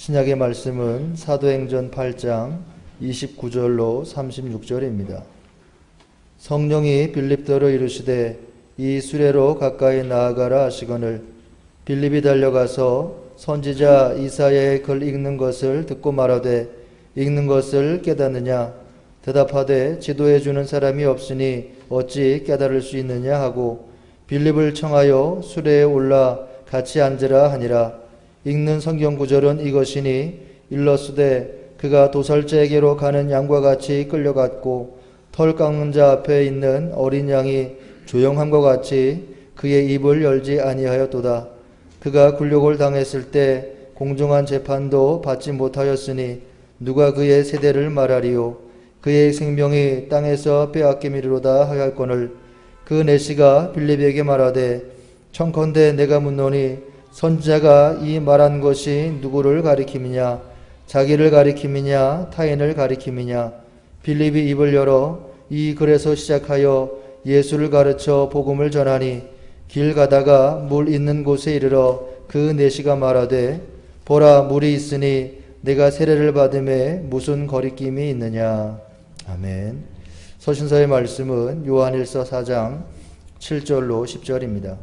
신약의 말씀은 사도행전 8장 29절로 36절입니다. 성령이 빌립더로 이르시되 이 수레로 가까이 나아가라 하시거늘 빌립이 달려가서 선지자 이사야의 글 읽는 것을 듣고 말하되 읽는 것을 깨닫느냐 대답하되 지도해 주는 사람이 없으니 어찌 깨달을 수 있느냐 하고 빌립을 청하여 수레에 올라 같이 앉으라 하니라. 읽는 성경 구절은 이것이니 일러스되 그가 도살자에게로 가는 양과 같이 끌려갔고 털 깎는 자 앞에 있는 어린 양이 조용함과 같이 그의 입을 열지 아니하였도다. 그가 굴욕을 당했을 때 공정한 재판도 받지 못하였으니 누가 그의 세대를 말하리요. 그의 생명이 땅에서 빼앗김이로다 하였거늘 그 내시가 빌립에게 말하되 청컨대 내가 묻노니 선지자가 이 말한 것이 누구를 가리킴이냐 자기를 가리킴이냐 타인을 가리킴이냐. 빌립이 입을 열어 이 글에서 시작하여 예수를 가르쳐 복음을 전하니 길 가다가 물 있는 곳에 이르러 그 내시가 말하되 보라 물이 있으니 내가 세례를 받음에 무슨 거리낌이 있느냐. 아멘. 서신서의 말씀은 요한일서 4장 7절로 10절입니다.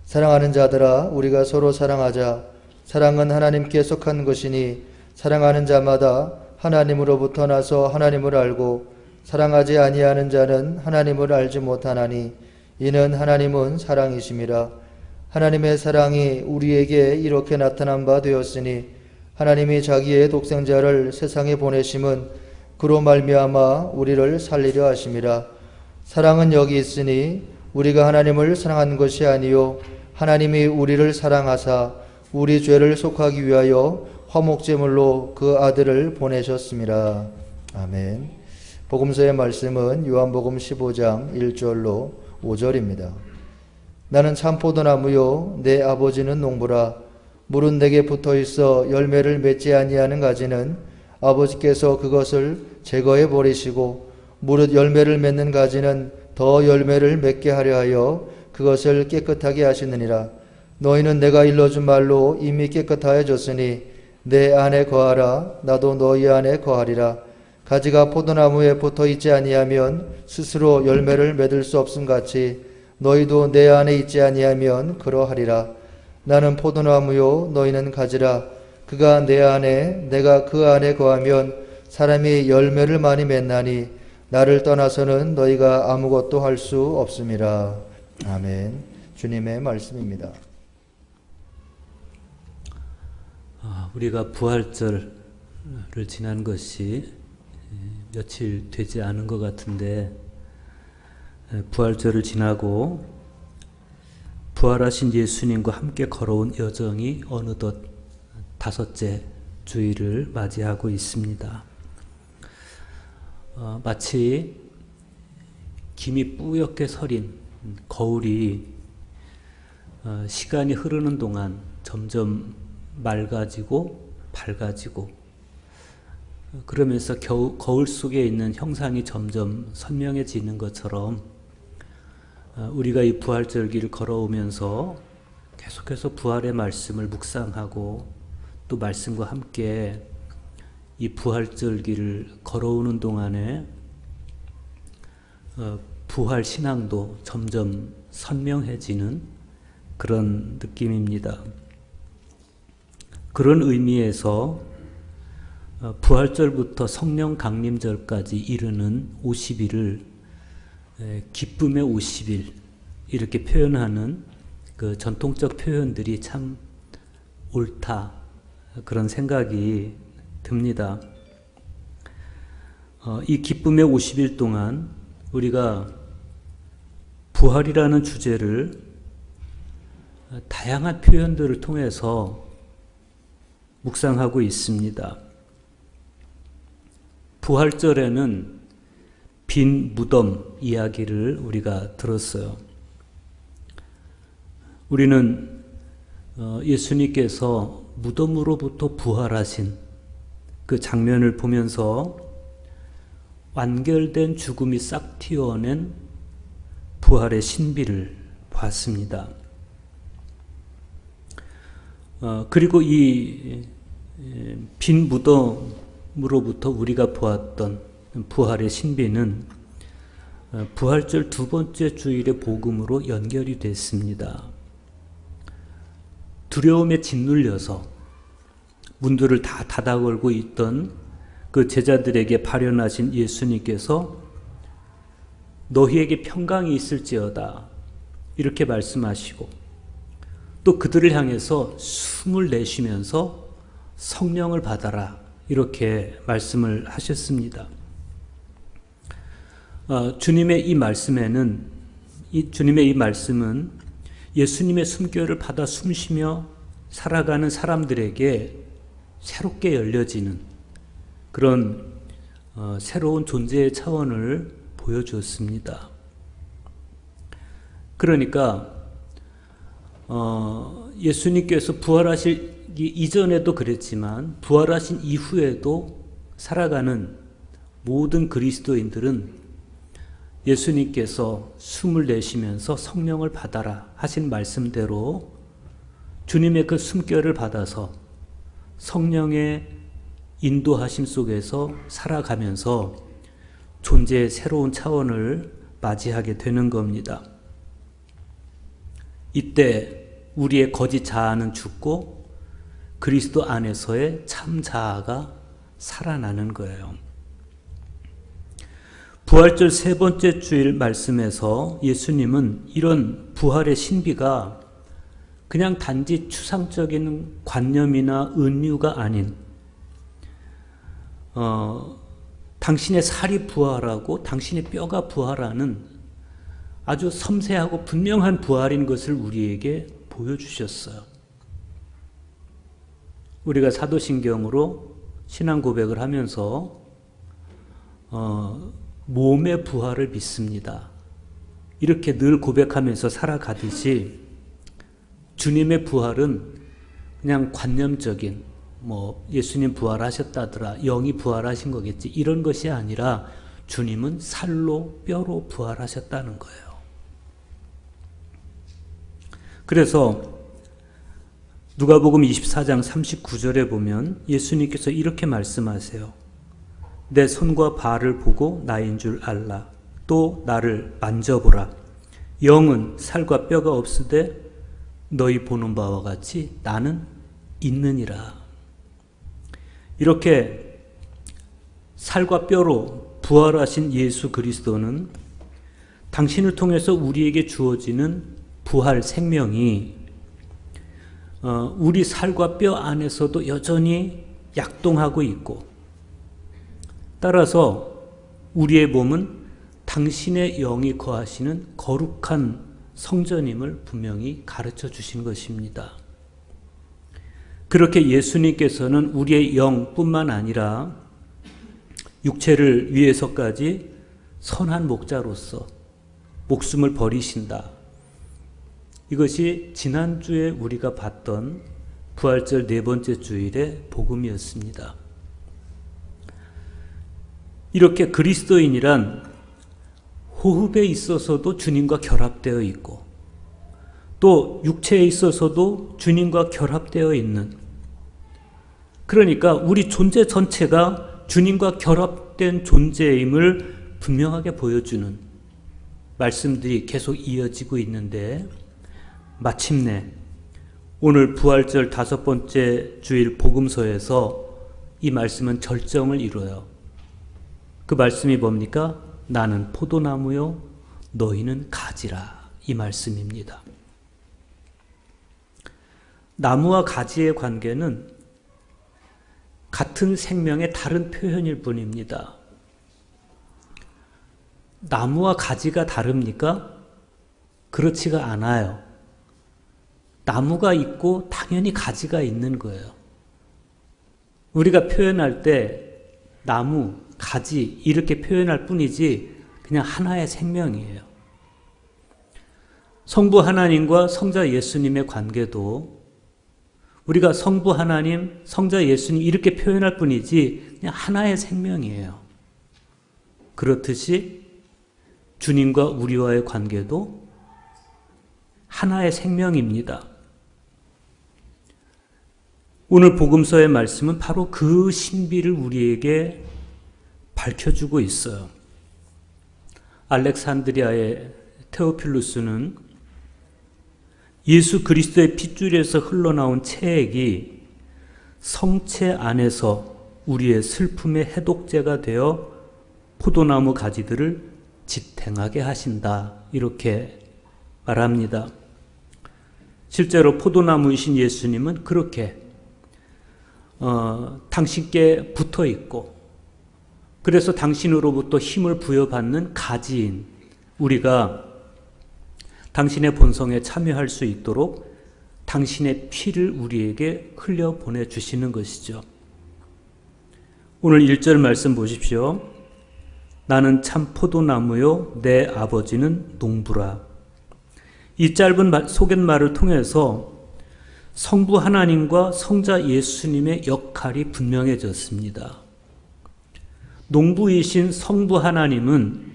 사랑하는 자들아 우리가 서로 사랑하자. 사랑은 하나님께 속한 것이니 사랑하는 자마다 하나님으로부터 나서 하나님을 알고 사랑하지 아니하는 자는 하나님을 알지 못하나니 이는 하나님은 사랑이심이라. 하나님의 사랑이 우리에게 이렇게 나타난 바 되었으니 하나님이 자기의 독생자를 세상에 보내심은 그로 말미암아 우리를 살리려 하심이라. 사랑은 여기 있으니 우리가 하나님을 사랑한 것이 아니요 하나님이 우리를 사랑하사 우리 죄를 속하기 위하여 화목제물로 그 아들을 보내셨습니다. 아멘. 복음서의 말씀은 요한복음 15장 1절로 5절입니다. 나는 참포도나무요 내 아버지는 농부라. 물은 내게 붙어있어 열매를 맺지 아니하는 가지는 아버지께서 그것을 제거해 버리시고 무릇 열매를 맺는 가지는 더 열매를 맺게 하려 하여 그것을 깨끗하게 하시느니라. 너희는 내가 일러준 말로 이미 깨끗하여졌으니 내 안에 거하라. 나도 너희 안에 거하리라. 가지가 포도나무에 붙어있지 아니하면 스스로 열매를 맺을 수 없음 같이 너희도 내 안에 있지 아니하면 그러하리라. 나는 포도나무요 너희는 가지라. 그가 내 안에 내가 그 안에 거하면 사람이 열매를 많이 맺나니 나를 떠나서는 너희가 아무것도 할 수 없음이라. 아멘. 주님의 말씀입니다. 우리가 부활절을 지난 것이 며칠 되지 않은 것 같은데 부활절을 지나고 부활하신 예수님과 함께 걸어온 여정이 어느덧 5째 주일을 맞이하고 있습니다. 마치 김이 뿌옇게 서린 거울이 시간이 흐르는 동안 점점 맑아지고 밝아지고 그러면서 거울 속에 있는 형상이 점점 선명해지는 것처럼 우리가 이 부활절기를 걸어오면서 계속해서 부활의 말씀을 묵상하고 또 말씀과 함께 이 부활절기를 걸어오는 동안에 부활 신앙도 점점 선명해지는 그런 느낌입니다. 그런 의미에서 부활절부터 성령 강림절까지 이르는 50일을 기쁨의 50일 이렇게 표현하는 그 전통적 표현들이 참 옳다 그런 생각이 듭니다. 이 기쁨의 50일 동안 우리가 부활이라는 주제를 다양한 표현들을 통해서 묵상하고 있습니다. 부활절에는 빈 무덤 이야기를 우리가 들었어요. 우리는 예수님께서 무덤으로부터 부활하신 그 장면을 보면서 완결된 죽음이 싹 튀어낸 부활의 신비를 봤습니다. 그리고 이 빈 무덤으로부터 우리가 보았던 부활의 신비는 부활절 두 번째 주일의 복음으로 연결이 됐습니다. 두려움에 짓눌려서 문들을 다 닫아 걸고 있던 그 제자들에게 발현하신 예수님께서 너희에게 평강이 있을지어다 이렇게 말씀하시고 또 그들을 향해서 숨을 내쉬면서 성령을 받아라 이렇게 말씀을 하셨습니다. 주님의 이 말씀은 예수님의 숨결을 받아 숨쉬며 살아가는 사람들에게 새롭게 열려지는 그런 새로운 존재의 차원을 보여주었습니다. 그러니까 예수님께서 부활하시기 이전에도 그랬지만 부활하신 이후에도 살아가는 모든 그리스도인들은 예수님께서 숨을 내쉬면서 성령을 받아라 하신 말씀대로 주님의 그 숨결을 받아서 성령의 인도하심 속에서 살아가면서 존재의 새로운 차원을 맞이하게 되는 겁니다. 이때 우리의 거짓 자아는 죽고 그리스도 안에서의 참 자아가 살아나는 거예요. 부활절 세 번째 주일 말씀에서 예수님은 이런 부활의 신비가 그냥 단지 추상적인 관념이나 은유가 아닌 당신의 살이 부활하고 당신의 뼈가 부활하는 아주 섬세하고 분명한 부활인 것을 우리에게 보여주셨어요. 우리가 사도신경으로 신앙 고백을 하면서 몸의 부활을 믿습니다. 이렇게 늘 고백하면서 살아가듯이 주님의 부활은 그냥 관념적인 예수님 부활하셨다더라, 영이 부활하신 거겠지 이런 것이 아니라 주님은 살로 뼈로 부활하셨다는 거예요. 그래서 누가복음 24장 39절에 보면 예수님께서 이렇게 말씀하세요. 내 손과 발을 보고 나인 줄 알라. 또 나를 만져보라. 영은 살과 뼈가 없으되 너희 보는 바와 같이 나는 있느니라. 이렇게 살과 뼈로 부활하신 예수 그리스도는 당신을 통해서 우리에게 주어지는 부활 생명이 우리 살과 뼈 안에서도 여전히 약동하고 있고 따라서 우리의 몸은 당신의 영이 거하시는 거룩한 성전임을 분명히 가르쳐 주신 것입니다. 그렇게 예수님께서는 우리의 영뿐만 아니라 육체를 위해서까지 선한 목자로서 목숨을 버리신다. 이것이 지난주에 우리가 봤던 부활절 네 번째 주일의 복음이었습니다. 이렇게 그리스도인이란 호흡에 있어서도 주님과 결합되어 있고 또 육체에 있어서도 주님과 결합되어 있는, 그러니까 우리 존재 전체가 주님과 결합된 존재임을 분명하게 보여주는 말씀들이 계속 이어지고 있는데 마침내 오늘 부활절 다섯 번째 주일 복음서에서 이 말씀은 절정을 이뤄요. 그 말씀이 뭡니까? 나는 포도나무요 너희는 가지라, 이 말씀입니다. 나무와 가지의 관계는 같은 생명의 다른 표현일 뿐입니다. 나무와 가지가 다릅니까? 그렇지가 않아요. 나무가 있고 당연히 가지가 있는 거예요. 우리가 표현할 때 나무, 가지 이렇게 표현할 뿐이지 그냥 하나의 생명이에요. 성부 하나님과 성자 예수님의 관계도 우리가 성부 하나님, 성자 예수님 이렇게 표현할 뿐이지 그냥 하나의 생명이에요. 그렇듯이 주님과 우리와의 관계도 하나의 생명입니다. 오늘 복음서의 말씀은 바로 그 신비를 우리에게 밝혀주고 있어요. 알렉산드리아의 테오필루스는 예수 그리스도의 핏줄에서 흘러나온 체액이 성체 안에서 우리의 슬픔의 해독제가 되어 포도나무 가지들을 지탱하게 하신다, 이렇게 말합니다. 실제로 포도나무이신 예수님은 그렇게 당신께 붙어 있고, 그래서 당신으로부터 힘을 부여받는 가지인 우리가 당신의 본성에 참여할 수 있도록 당신의 피를 우리에게 흘려보내 주시는 것이죠. 오늘 1절 말씀 보십시오. 나는 참 포도나무요 내 아버지는 농부라. 이 짧은 소갯말을 통해서 성부 하나님과 성자 예수님의 역할이 분명해졌습니다. 농부이신 성부 하나님은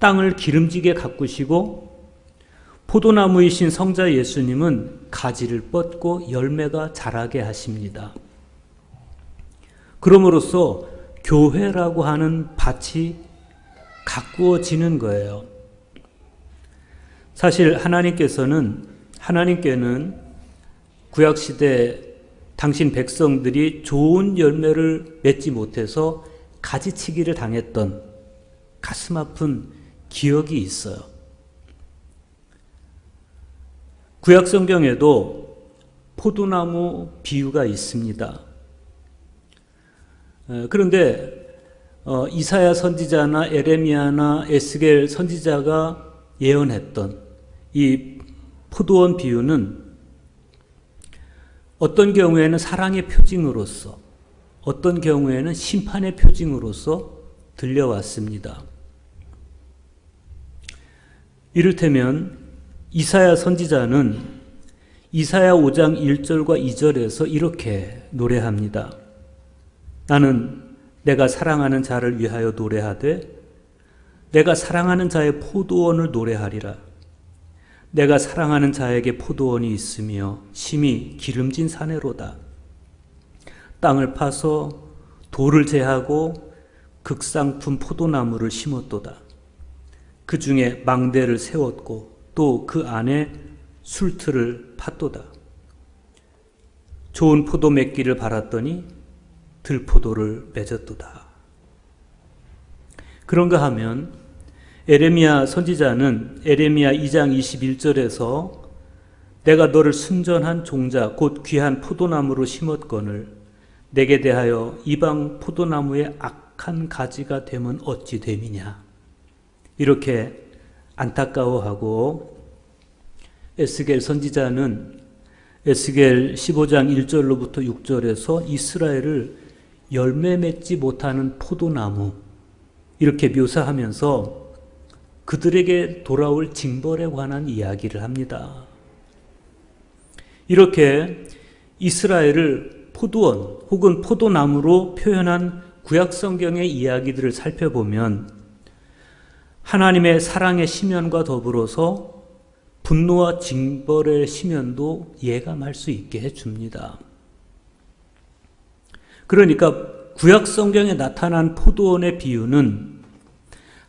땅을 기름지게 가꾸시고, 포도나무이신 성자 예수님은 가지를 뻗고 열매가 자라게 하십니다. 그럼으로써 교회라고 하는 밭이 가꾸어지는 거예요. 사실 하나님께는 구약시대 당신 백성들이 좋은 열매를 맺지 못해서 가지치기를 당했던 가슴 아픈 기억이 있어요. 구약 성경에도 포도나무 비유가 있습니다. 그런데 이사야 선지자나 에레미야나 에스겔 선지자가 예언했던 이 포도원 비유는 어떤 경우에는 사랑의 표징으로서, 어떤 경우에는 심판의 표징으로서 들려왔습니다. 이를테면 이사야 선지자는 이사야 5장 1절과 2절에서 이렇게 노래합니다. 나는 내가 사랑하는 자를 위하여 노래하되 내가 사랑하는 자의 포도원을 노래하리라. 내가 사랑하는 자에게 포도원이 있으며 심히 기름진 사내로다. 땅을 파서 돌을 제하고 극상품 포도나무를 심었도다. 그 중에 망대를 세웠고 또 그 안에 술틀을 팠도다. 좋은 포도 맺기를 바랐더니 들포도를 맺었도다. 그런가 하면 에레미야 선지자는 에레미야 2장 21절에서 내가 너를 순전한 종자 곧 귀한 포도나무로 심었거늘 내게 대하여 이방 포도나무의 악한 가지가 되면 어찌 됨이냐, 이렇게 안타까워하고, 에스겔 선지자는 에스겔 15장 1절로부터 6절에서 이스라엘을 열매 맺지 못하는 포도나무, 이렇게 묘사하면서 그들에게 돌아올 징벌에 관한 이야기를 합니다. 이렇게 이스라엘을 포도원 혹은 포도나무로 표현한 구약 성경의 이야기들을 살펴보면 하나님의 사랑의 심연과 더불어서 분노와 징벌의 심연도 예감할 수 있게 해줍니다. 그러니까 구약 성경에 나타난 포도원의 비유는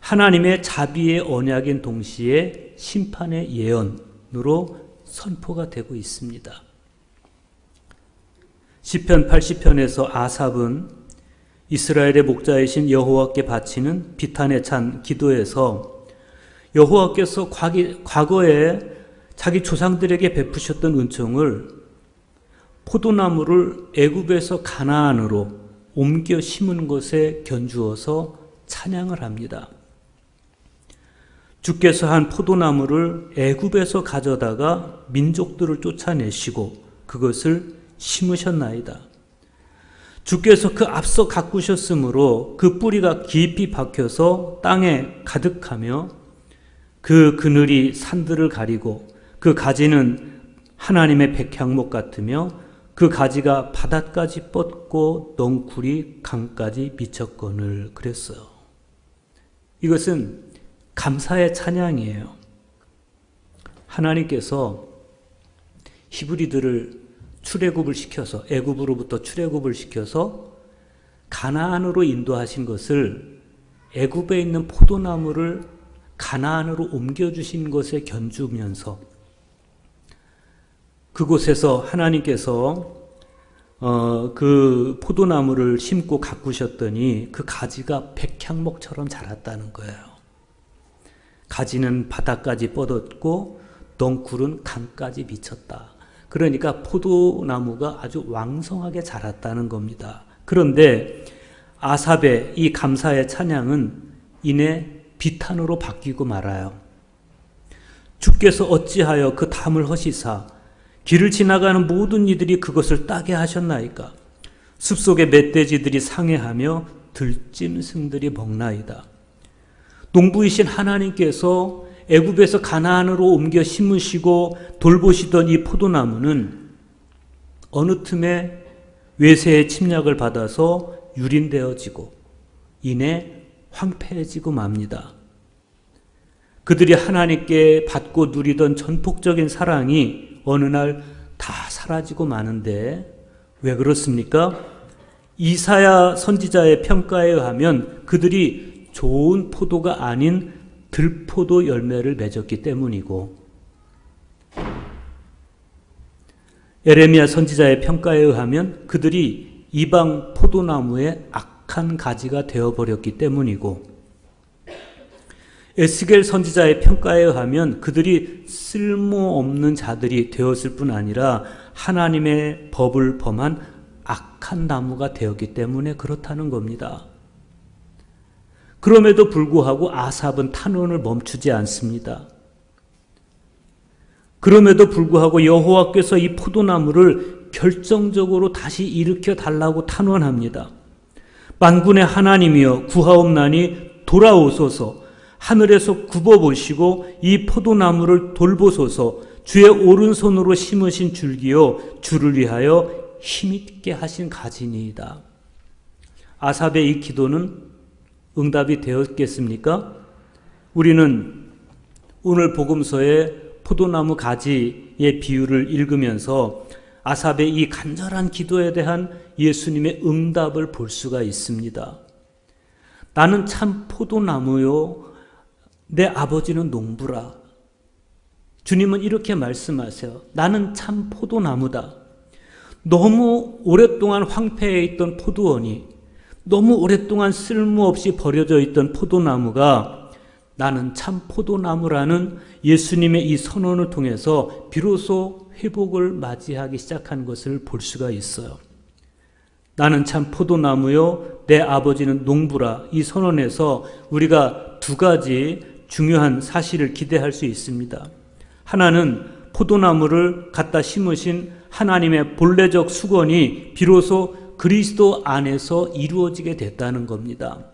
하나님의 자비의 언약인 동시에 심판의 예언으로 선포가 되고 있습니다. 시편 80편에서 아삽은 이스라엘의 목자이신 여호와께 바치는 비탄에 찬 기도에서 여호와께서 과거에 자기 조상들에게 베푸셨던 은총을 포도나무를 애굽에서 가나안으로 옮겨 심은 것에 견주어서 찬양을 합니다. 주께서 한 포도나무를 애굽에서 가져다가 민족들을 쫓아내시고 그것을 심으셨나이다. 주께서 그 앞서 가꾸셨으므로 그 뿌리가 깊이 박혀서 땅에 가득하며 그 그늘이 산들을 가리고 그 가지는 하나님의 백향목 같으며 그 가지가 바닥까지 뻗고 넝쿨이 강까지 미쳤거늘 그랬어요. 이것은 감사의 찬양이에요. 하나님께서 히브리들을 출애굽을 시켜서 애굽으로부터 출애굽을 시켜서 가나안으로 인도하신 것을 애굽에 있는 포도나무를 가나안으로 옮겨주신 것에 견주면서 그곳에서 하나님께서 그 포도나무를 심고 가꾸셨더니 그 가지가 백향목처럼 자랐다는 거예요. 가지는 바닥까지 뻗었고 덩굴은 강까지 미쳤다. 그러니까 포도나무가 아주 왕성하게 자랐다는 겁니다. 그런데 아삽의 이 감사의 찬양은 이내 비탄으로 바뀌고 말아요. 주께서 어찌하여 그 담을 허시사 길을 지나가는 모든 이들이 그것을 따게 하셨나이까. 숲속의 멧돼지들이 상해하며 들짐승들이 먹나이다. 농부이신 하나님께서 애굽에서 가나안으로 옮겨 심으시고 돌보시던 이 포도나무는 어느 틈에 외세의 침략을 받아서 유린되어지고 이내 황폐해지고 맙니다. 그들이 하나님께 받고 누리던 전폭적인 사랑이 어느 날 다 사라지고 마는데 왜 그렇습니까? 이사야 선지자의 평가에 의하면 그들이 좋은 포도가 아닌 들포도 열매를 맺었기 때문이고, 에레미야 선지자의 평가에 의하면 그들이 이방 포도나무의 악한 가지가 되어버렸기 때문이고, 에스겔 선지자의 평가에 의하면 그들이 쓸모없는 자들이 되었을 뿐 아니라 하나님의 법을 범한 악한 나무가 되었기 때문에 그렇다는 겁니다. 그럼에도 불구하고 아삽은 탄원을 멈추지 않습니다. 그럼에도 불구하고 여호와께서 이 포도나무를 결정적으로 다시 일으켜 달라고 탄원합니다. 만군의 하나님이여 구하옵나니 돌아오소서. 하늘에서 굽어보시고 이 포도나무를 돌보소서. 주의 오른손으로 심으신 줄기요 주를 위하여 힘있게 하신 가지니이다. 아삽의 이 기도는 응답이 되었겠습니까? 우리는 오늘 복음서의 포도나무 가지의 비유를 읽으면서 아삽의 이 간절한 기도에 대한 예수님의 응답을 볼 수가 있습니다. 나는 참 포도나무요 내 아버지는 농부라. 주님은 이렇게 말씀하세요. 나는 참 포도나무다. 너무 오랫동안 황폐해 있던 포도원이, 너무 오랫동안 쓸모없이 버려져 있던 포도나무가 나는 참 포도나무라는 예수님의 이 선언을 통해서 비로소 회복을 맞이하기 시작한 것을 볼 수가 있어요. 나는 참 포도나무요 내 아버지는 농부라. 이 선언에서 우리가 두 가지 중요한 사실을 기대할 수 있습니다. 하나는 포도나무를 갖다 심으신 하나님의 본래적 수건이 비로소 그리스도 안에서 이루어지게 됐다는 겁니다.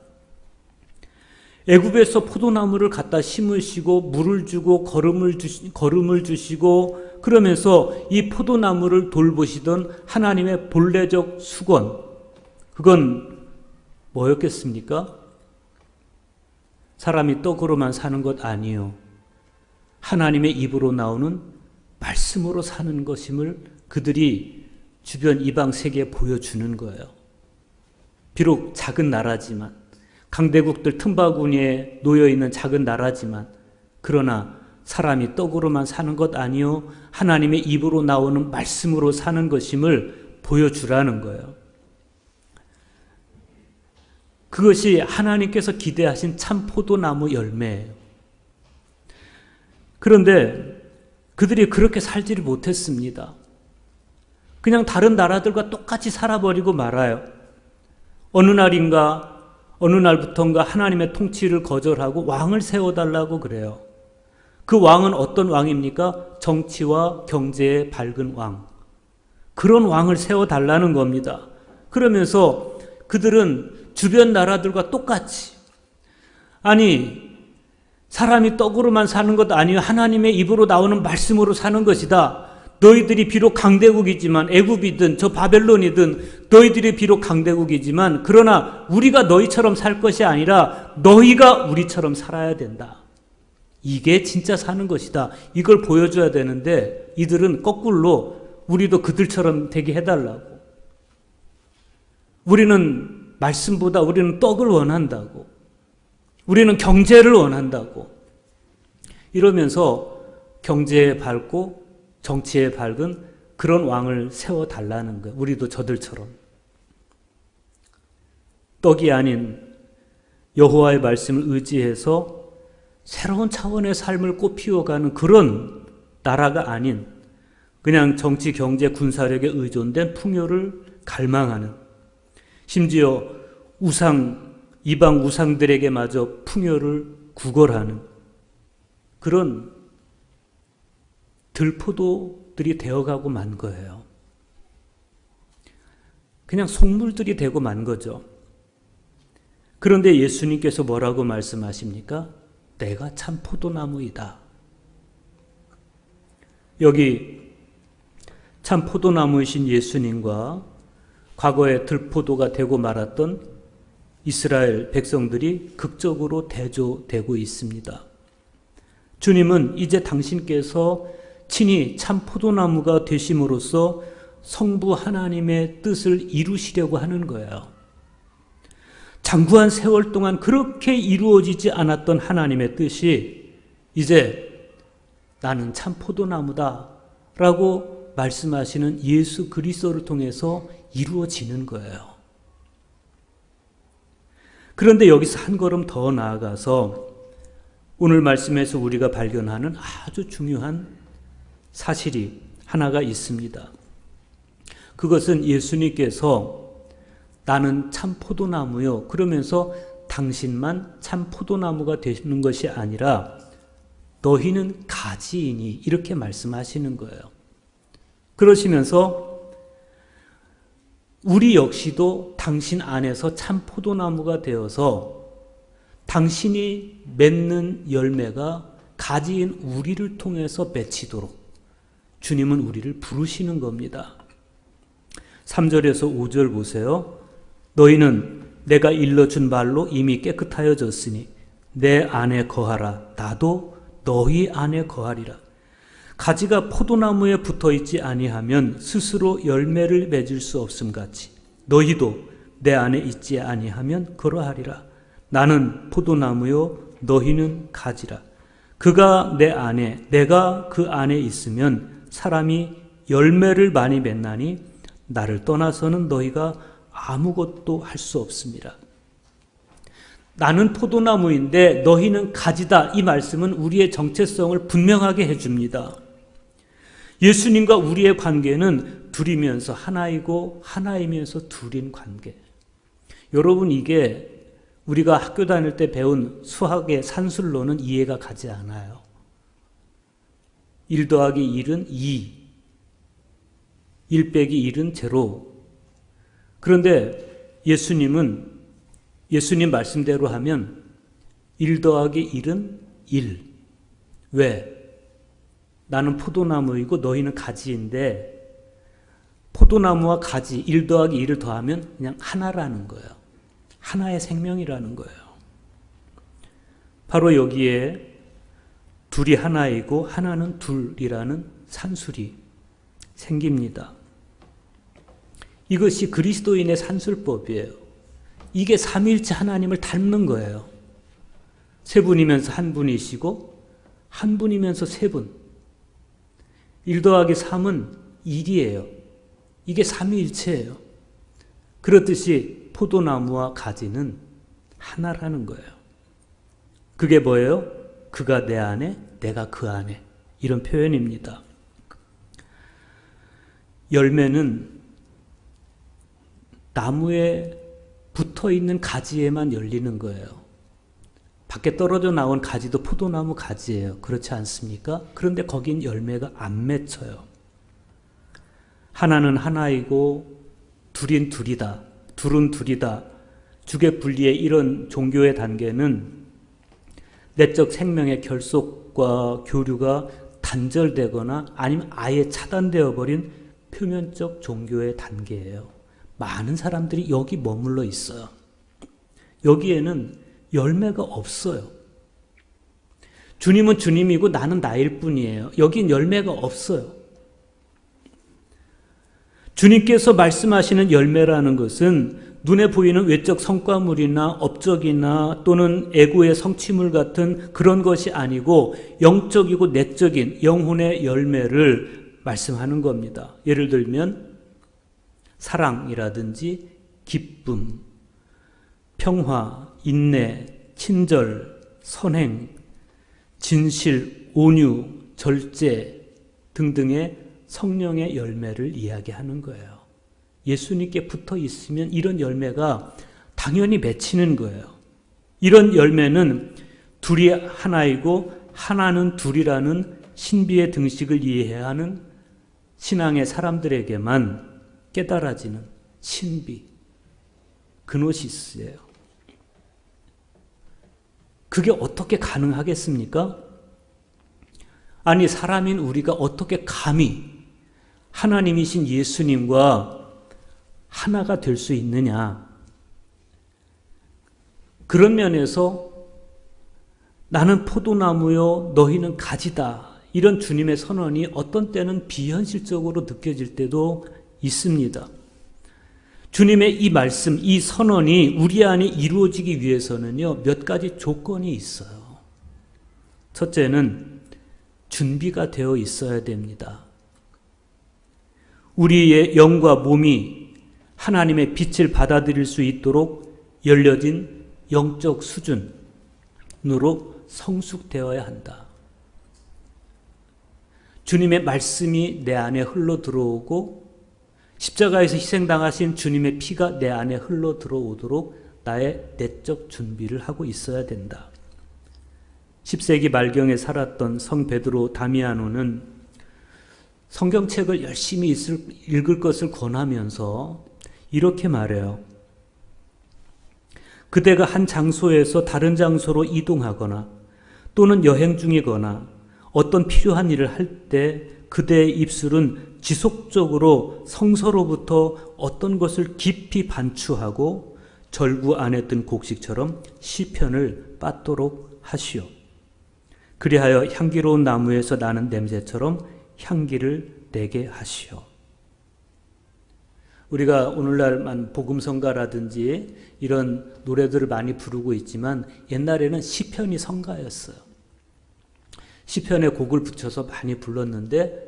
애굽에서 포도나무를 갖다 심으시고 물을 주고 거름을 주시고 그러면서 이 포도나무를 돌보시던 하나님의 본래적 수건, 그건 뭐였겠습니까? 사람이 떡으로만 사는 것 아니요. 하나님의 입으로 나오는 말씀으로 사는 것임을 그들이 주변 이방 세계에 보여주는 거예요. 비록 작은 나라지만, 강대국들 틈바구니에 놓여있는 작은 나라지만, 그러나 사람이 떡으로만 사는 것 아니요 하나님의 입으로 나오는 말씀으로 사는 것임을 보여주라는 거예요. 그것이 하나님께서 기대하신 참 포도나무 열매예요. 그런데 그들이 그렇게 살지를 못했습니다. 그냥 다른 나라들과 똑같이 살아버리고 말아요. 어느 날부턴가 하나님의 통치를 거절하고 왕을 세워달라고 그래요. 그 왕은 어떤 왕입니까? 정치와 경제에 밝은 왕. 그런 왕을 세워달라는 겁니다. 그러면서 그들은 주변 나라들과 똑같이, 아니 사람이 떡으로만 사는 것 아니요 하나님의 입으로 나오는 말씀으로 사는 것이다. 너희들이 비록 강대국이지만, 애굽이든 저 바벨론이든 너희들이 비록 강대국이지만, 그러나 우리가 너희처럼 살 것이 아니라 너희가 우리처럼 살아야 된다. 이게 진짜 사는 것이다. 이걸 보여줘야 되는데 이들은 거꾸로 우리도 그들처럼 되게 해달라고. 우리는 말씀보다 우리는 떡을 원한다고. 우리는 경제를 원한다고. 이러면서 경제에 밝고 정치에 밝은 그런 왕을 세워달라는 거예요. 우리도 저들처럼. 떡이 아닌 여호와의 말씀을 의지해서 새로운 차원의 삶을 꽃피워가는 그런 나라가 아닌 그냥 정치, 경제, 군사력에 의존된 풍요를 갈망하는, 심지어 이방 우상들에게마저 풍요를 구걸하는 그런 들포도들이 되어가고 만 거예요. 그냥 속물들이 되고 만 거죠. 그런데 예수님께서 뭐라고 말씀하십니까? 내가 참 포도나무이다. 여기 참 포도나무이신 예수님과 과거에 들포도가 되고 말았던 이스라엘 백성들이 극적으로 대조되고 있습니다. 주님은 이제 당신께서 친히 참 포도나무가 되심으로써 성부 하나님의 뜻을 이루시려고 하는 거예요. 장구한 세월 동안 그렇게 이루어지지 않았던 하나님의 뜻이 이제 나는 참 포도나무다 라고 말씀하시는 예수 그리스도를 통해서 이루어지는 거예요. 그런데 여기서 한 걸음 더 나아가서 오늘 말씀에서 우리가 발견하는 아주 중요한 사실이 하나가 있습니다. 그것은 예수님께서 나는 참 포도나무요. 그러면서 당신만 참 포도나무가 되는 것이 아니라 너희는 가지이니 이렇게 말씀하시는 거예요. 그러시면서 우리 역시도 당신 안에서 참 포도나무가 되어서 당신이 맺는 열매가 가지인 우리를 통해서 맺히도록 주님은 우리를 부르시는 겁니다. 3절에서 5절 보세요. 너희는 내가 일러준 말로 이미 깨끗하여졌으니 내 안에 거하라. 나도 너희 안에 거하리라. 가지가 포도나무에 붙어있지 아니하면 스스로 열매를 맺을 수 없음같이 너희도 내 안에 있지 아니하면 그러하리라. 나는 포도나무요 너희는 가지라. 그가 내 안에 내가 그 안에 있으면 사람이 열매를 많이 맺나니 나를 떠나서는 너희가 아무것도 할 수 없습니다. 나는 포도나무인데 너희는 가지다. 이 말씀은 우리의 정체성을 분명하게 해줍니다. 예수님과 우리의 관계는 둘이면서 하나이고 하나이면서 둘인 관계. 여러분, 이게 우리가 학교 다닐 때 배운 수학의 산술로는 이해가 가지 않아요. 1 더하기 1은 2, 1 빼기 1은 0. 그런데 예수님 말씀대로 하면 1 더하기 1은 1. 왜? 나는 포도나무이고 너희는 가지인데 포도나무와 가지 1 더하기 1을 더하면 그냥 하나라는 거예요. 하나의 생명이라는 거예요. 바로 여기에 둘이 하나이고 하나는 둘이라는 산술이 생깁니다. 이것이 그리스도인의 산술법이에요. 이게 삼위일체 하나님을 닮는 거예요. 세 분이면서 한 분이시고 한 분이면서 세 분. 1 더하기 3은 1이에요. 이게 삼위일체예요. 그렇듯이 포도나무와 가지는 하나라는 거예요. 그게 뭐예요? 그가 내 안에, 내가 그 안에. 이런 표현입니다. 열매는 나무에 붙어있는 가지에만 열리는 거예요. 밖에 떨어져 나온 가지도 포도나무 가지예요. 그렇지 않습니까? 그런데 거긴 열매가 안 맺혀요. 하나는 하나이고 둘인 둘이다. 둘은 둘이다. 주객분리의 이런 종교의 단계는 내적 생명의 결속과 교류가 단절되거나 아니면 아예 차단되어 버린 표면적 종교의 단계예요. 많은 사람들이 여기 머물러 있어요. 여기에는 열매가 없어요. 주님은 주님이고 나는 나일 뿐이에요. 여긴 열매가 없어요. 주님께서 말씀하시는 열매라는 것은 눈에 보이는 외적 성과물이나 업적이나 또는 에고의 성취물 같은 그런 것이 아니고 영적이고 내적인 영혼의 열매를 말씀하는 겁니다. 예를 들면 사랑이라든지 기쁨, 평화, 인내, 친절, 선행, 진실, 온유, 절제 등등의 성령의 열매를 이야기하는 거예요. 예수님께 붙어 있으면 이런 열매가 당연히 맺히는 거예요. 이런 열매는 둘이 하나이고 하나는 둘이라는 신비의 등식을 이해해야 하는 신앙의 사람들에게만 깨달아지는 신비, 그노시스예요. 그게 어떻게 가능하겠습니까? 아니, 사람인 우리가 어떻게 감히 하나님이신 예수님과 하나가 될 수 있느냐? 그런 면에서 나는 포도나무요, 너희는 가지다. 이런 주님의 선언이 어떤 때는 비현실적으로 느껴질 때도 있습니다. 주님의 이 말씀, 이 선언이 우리 안에 이루어지기 위해서는요, 몇 가지 조건이 있어요. 첫째는 준비가 되어 있어야 됩니다. 우리의 영과 몸이 하나님의 빛을 받아들일 수 있도록 열려진 영적 수준으로 성숙되어야 한다. 주님의 말씀이 내 안에 흘러 들어오고 십자가에서 희생당하신 주님의 피가 내 안에 흘러 들어오도록 나의 내적 준비를 하고 있어야 된다. 10세기 말경에 살았던 성 베드로 다미아노는 성경책을 열심히 읽을 것을 권하면서 이렇게 말해요. 그대가 한 장소에서 다른 장소로 이동하거나 또는 여행 중이거나 어떤 필요한 일을 할 때 그대의 입술은 지속적으로 성서로부터 어떤 것을 깊이 반추하고 절구 안에 든 곡식처럼 시편을 빻도록 하시오. 그리하여 향기로운 나무에서 나는 냄새처럼 향기를 내게 하시오. 우리가 오늘날만 복음성가라든지 이런 노래들을 많이 부르고 있지만 옛날에는 시편이 성가였어요. 시편에 곡을 붙여서 많이 불렀는데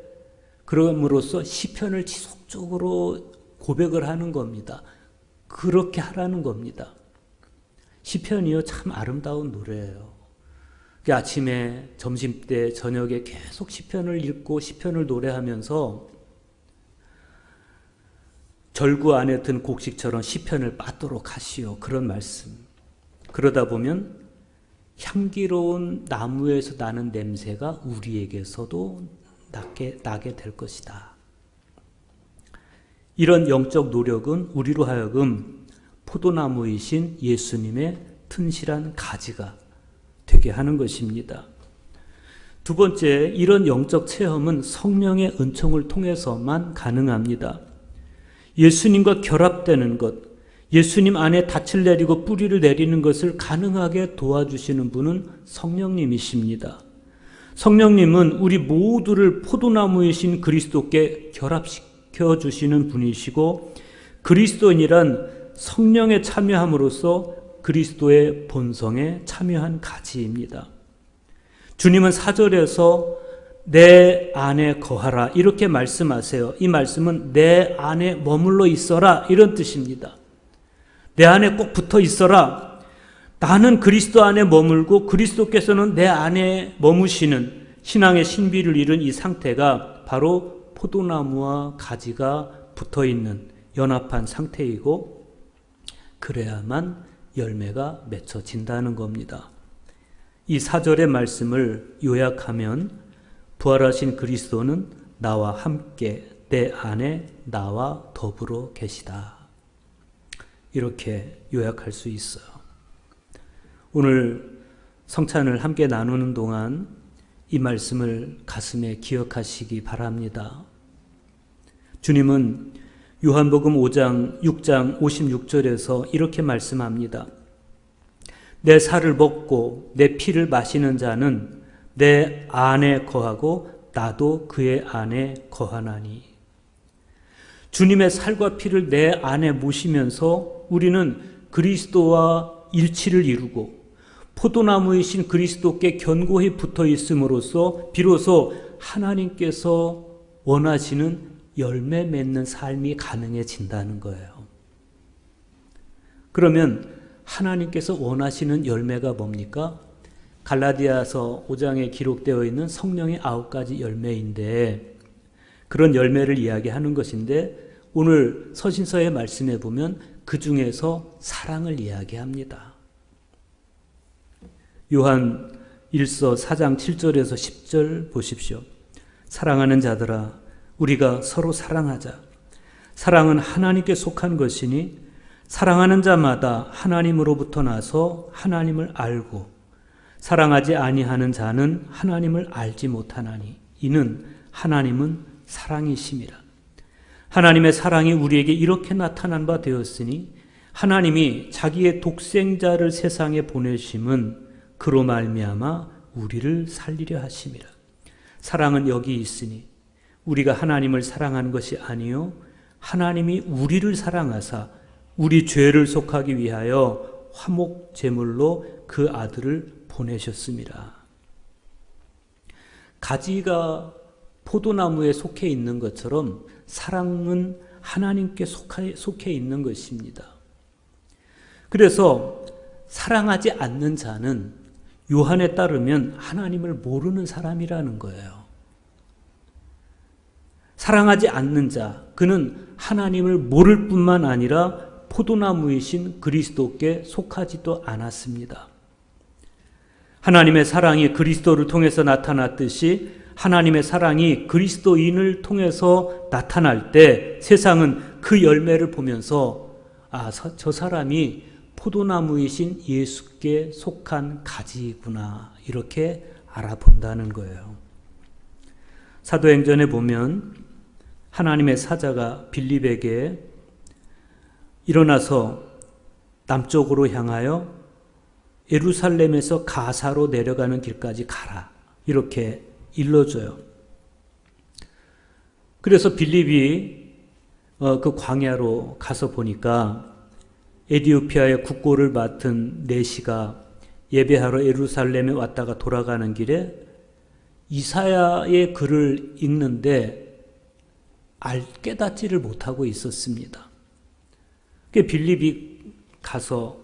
그럼으로써 시편을 지속적으로 고백을 하는 겁니다. 그렇게 하라는 겁니다. 시편이요, 참 아름다운 노래예요. 아침에, 점심때, 저녁에 계속 시편을 읽고 시편을 노래하면서 절구 안에 든 곡식처럼 시편을 빻도록 하시오. 그런 말씀. 그러다 보면 향기로운 나무에서 나는 냄새가 우리에게서도 나게 될 것이다. 이런 영적 노력은 우리로 하여금 포도나무이신 예수님의 튼실한 가지가 되게 하는 것입니다. 두 번째, 이런 영적 체험은 성령의 은총을 통해서만 가능합니다. 예수님과 결합되는 것, 예수님 안에 닻을 내리고 뿌리를 내리는 것을 가능하게 도와주시는 분은 성령님이십니다. 성령님은 우리 모두를 포도나무이신 그리스도께 결합시켜 주시는 분이시고 그리스도인이란 성령에 참여함으로써 그리스도의 본성에 참여한 가지입니다. 주님은 4절에서 내 안에 거하라 이렇게 말씀하세요. 이 말씀은 내 안에 머물러 있어라 이런 뜻입니다. 내 안에 꼭 붙어 있어라. 나는 그리스도 안에 머물고 그리스도께서는 내 안에 머무시는 신앙의 신비를 이룬 이 상태가 바로 포도나무와 가지가 붙어 있는 연합한 상태이고 그래야만 열매가 맺혀진다는 겁니다. 이 4절의 말씀을 요약하면 부활하신 그리스도는 나와 함께 내 안에 나와 더불어 계시다. 이렇게 요약할 수 있어요. 오늘 성찬을 함께 나누는 동안 이 말씀을 가슴에 기억하시기 바랍니다. 주님은 요한복음 5장 6장 56절에서 이렇게 말씀합니다. 내 살을 먹고 내 피를 마시는 자는 내 안에 거하고 나도 그의 안에 거하나니. 주님의 살과 피를 내 안에 모시면서 우리는 그리스도와 일치를 이루고 포도나무이신 그리스도께 견고히 붙어 있음으로써 비로소 하나님께서 원하시는 열매 맺는 삶이 가능해진다는 거예요. 그러면 하나님께서 원하시는 열매가 뭡니까? 갈라디아서 5장에 기록되어 있는 성령의 9가지 열매인데 그런 열매를 이야기하는 것인데 오늘 서신서의 말씀에 보면 그 중에서 사랑을 이야기합니다. 요한 1서 4장 7절에서 10절 보십시오. 사랑하는 자들아 우리가 서로 사랑하자. 사랑은 하나님께 속한 것이니 사랑하는 자마다 하나님으로부터 나서 하나님을 알고 사랑하지 아니하는 자는 하나님을 알지 못하나니 이는 하나님은 사랑이심이라. 하나님의 사랑이 우리에게 이렇게 나타난 바 되었으니 하나님이 자기의 독생자를 세상에 보내심은 그로 말미암아 우리를 살리려 하심이라. 사랑은 여기 있으니 우리가 하나님을 사랑한 것이 아니요 하나님이 우리를 사랑하사 우리 죄를 속하기 위하여 화목 제물로 그 아들을 보내셨습니다. 가지가 포도나무에 속해 있는 것처럼 사랑은 하나님께 속해 있는 것입니다. 그래서 사랑하지 않는 자는 요한에 따르면 하나님을 모르는 사람이라는 거예요. 사랑하지 않는 자, 그는 하나님을 모를 뿐만 아니라 포도나무이신 그리스도께 속하지도 않았습니다. 하나님의 사랑이 그리스도를 통해서 나타났듯이 하나님의 사랑이 그리스도인을 통해서 나타날 때 세상은 그 열매를 보면서 저 사람이 포도나무이신 예수께 속한 가지이구나 이렇게 알아본다는 거예요. 사도행전에 보면 하나님의 사자가 빌립에게 일어나서 남쪽으로 향하여 예루살렘에서 가사로 내려가는 길까지 가라 이렇게 일러줘요. 그래서 빌립이 그 광야로 가서 보니까 에디오피아의 국고를 맡은 내시가 예배하러 예루살렘에 왔다가 돌아가는 길에 이사야의 글을 읽는데 깨닫지를 못하고 있었습니다. 빌립이 가서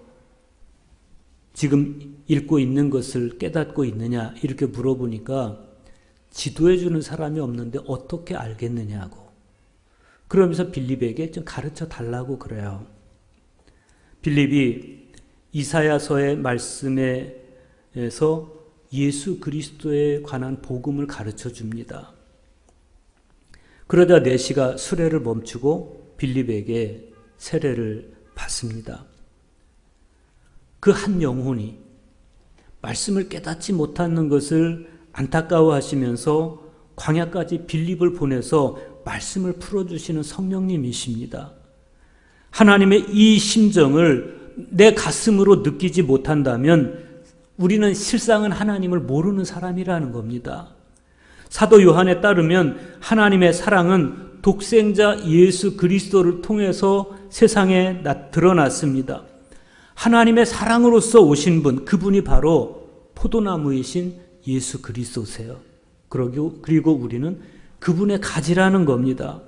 지금 읽고 있는 것을 깨닫고 있느냐 이렇게 물어보니까 지도해 주는 사람이 없는데 어떻게 알겠느냐고. 그러면서 빌립에게 좀 가르쳐 달라고 그래요. 빌립이 이사야서의 말씀에서 예수 그리스도에 관한 복음을 가르쳐 줍니다. 그러자 내시가 수레를 멈추고 빌립에게 세례를 받습니다. 그 한 영혼이 말씀을 깨닫지 못하는 것을 안타까워하시면서 광야까지 빌립을 보내서 말씀을 풀어주시는 성령님이십니다. 하나님의 이 심정을 내 가슴으로 느끼지 못한다면 우리는 실상은 하나님을 모르는 사람이라는 겁니다. 사도 요한에 따르면 하나님의 사랑은 독생자 예수 그리스도를 통해서 세상에 드러났습니다. 하나님의 사랑으로서 오신 분, 그분이 바로 포도나무이신 예수 그리스도세요. 그리고 우리는 그분의 가지라는 겁니다.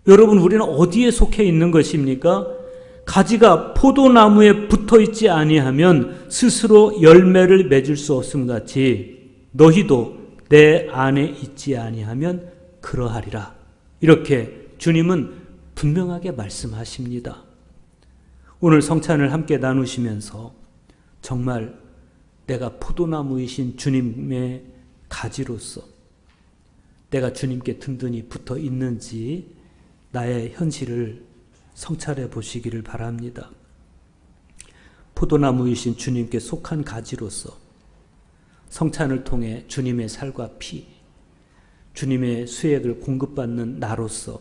여러분, 우리는 어디에 속해 있는 것입니까? 가지가 포도나무에 붙어 있지 아니하면 스스로 열매를 맺을 수 없음 같이 너희도 내 안에 있지 아니하면 그러하리라. 이렇게 주님은 분명하게 말씀하십니다. 오늘 성찬을 함께 나누시면서 정말 내가 포도나무이신 주님의 가지로서 내가 주님께 든든히 붙어 있는지 나의 현실을 성찰해 보시기를 바랍니다. 포도나무이신 주님께 속한 가지로서 성찬을 통해 주님의 살과 피, 주님의 수액을 공급받는 나로서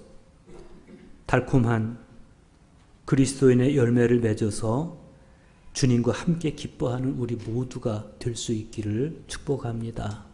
달콤한 그리스도인의 열매를 맺어서 주님과 함께 기뻐하는 우리 모두가 될 수 있기를 축복합니다.